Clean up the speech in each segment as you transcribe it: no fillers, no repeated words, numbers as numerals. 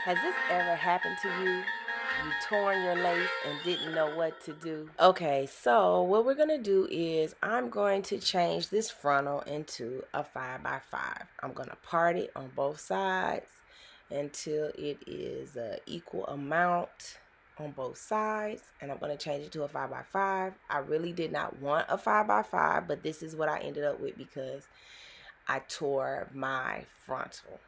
Has this ever happened to you? You torn your lace and didn't know what to do? Okay, so what we're going to do is I'm going to change this frontal into a 5 by 5. I'm going to part it on both sides until it is an equal amount on both sides, and I'm going to change it to a 5 by 5. I really did not want a 5 by 5, but this is what I ended up with because I tore my frontal.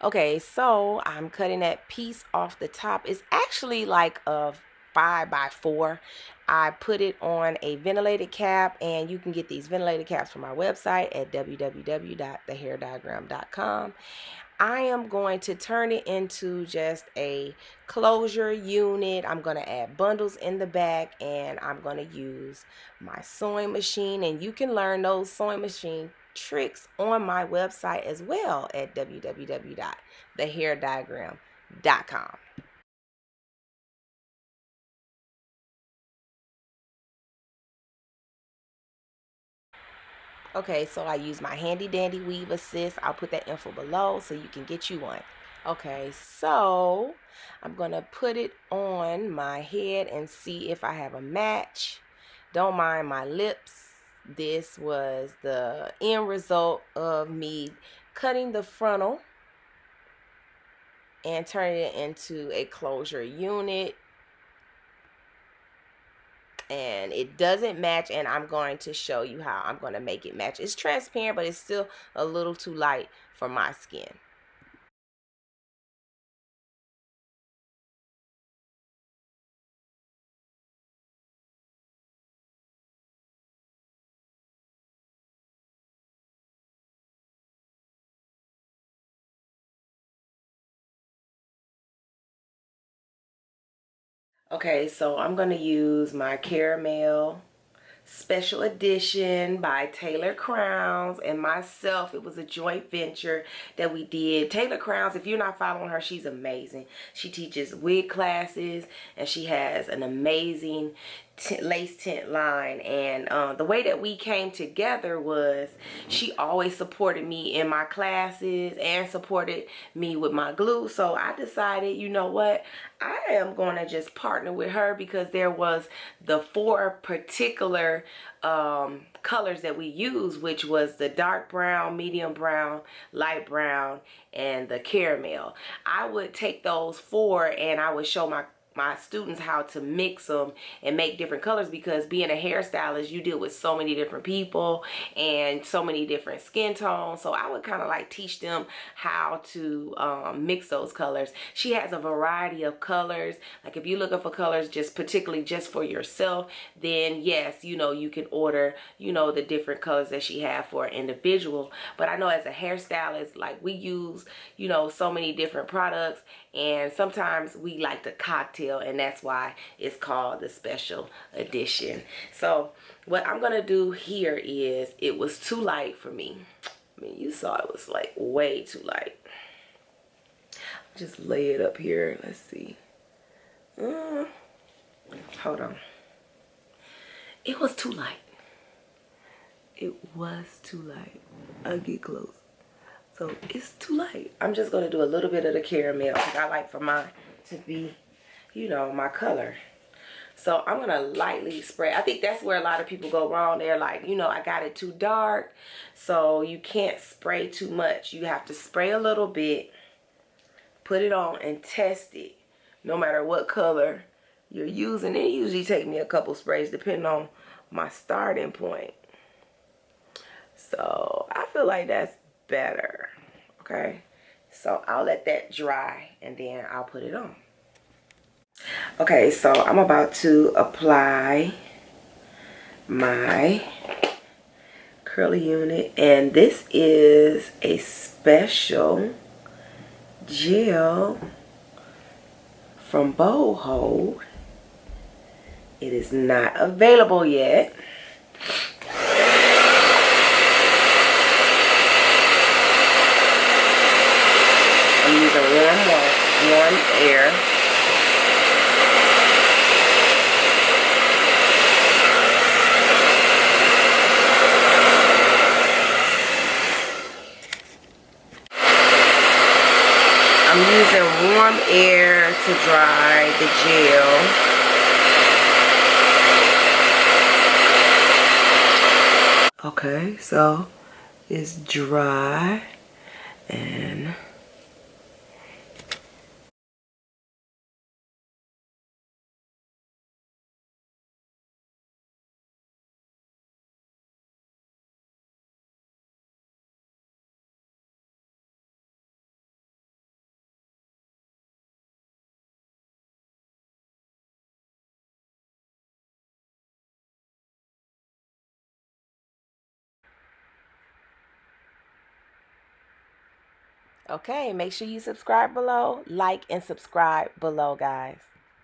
Okay, so I'm cutting that piece off the top. It's actually like a 5 by 4. I put it on a ventilated cap, and you can get these ventilated caps from our website at www.thehairdiagram.com. I am going to turn it into just a closure unit. I'm going to add bundles in the back, and I'm going to use my sewing machine, and you can learn those sewing machine tricks on my website as well at www.thehairdiagram.com. Okay, so I use my handy dandy weave assist. I'll put that info below so you can get you one. Okay, so I'm gonna put it on my head and see if I have a match. Don't mind my lips. This was the end result of me cutting the frontal and turning it into a closure unit. And it doesn't match, and I'm going to show you how I'm going to make it match. It's transparent, but it's still a little too light for my skin. Okay, so I'm going to use my caramel special edition by Taylor Crowns and myself. It was a joint venture that we did. Taylor Crowns, if you're not following her, she's amazing. She teaches wig classes, and she has an amazing lace tint line. And the way that we came together was she always supported me in my classes and supported me with my glue. So I decided, you know what, I am going to just partner with her because there was the 4 particular colors that we use, which was the dark brown, medium brown, light brown, and the caramel. I would take those 4 and I would show my students how to mix them and make different colors, because being a hairstylist, you deal with so many different people and so many different skin tones. So I would kind of like teach them how to mix those colors. She has a variety of colors. Like if you're looking for colors just particularly just for yourself, then yes, you know, you can order, you know, the different colors that she has for an individual. But I know as a hairstylist, like we use, you know, so many different products, and sometimes we like to cocktail, and that's why it's called the special edition. So what I'm gonna do here is, it was too light for me. I mean, you saw it was like way too light. Just lay it up here. Let's see. Hold on. It was too light. It was too light. I'll get close. So it's too light. I'm just going to do a little bit of the caramel because I like for mine to be, you know, my color. So I'm going to lightly spray. I think that's where a lot of people go wrong. They're like, you know, I got it too dark. So you can't spray too much. You have to spray a little bit, put it on, and test it. No matter what color you're using. It usually takes me a couple sprays depending on my starting point. So I feel like that's better. Okay, so I'll let that dry and then I'll put it on. Okay, so I'm about to apply my curly unit, and this is a special gel from Bold Hold. It is not available yet. I'm using warm air. I'm using warm air to dry the gel. Okay, so it's dry and okay, make sure you subscribe below, like and subscribe below, guys.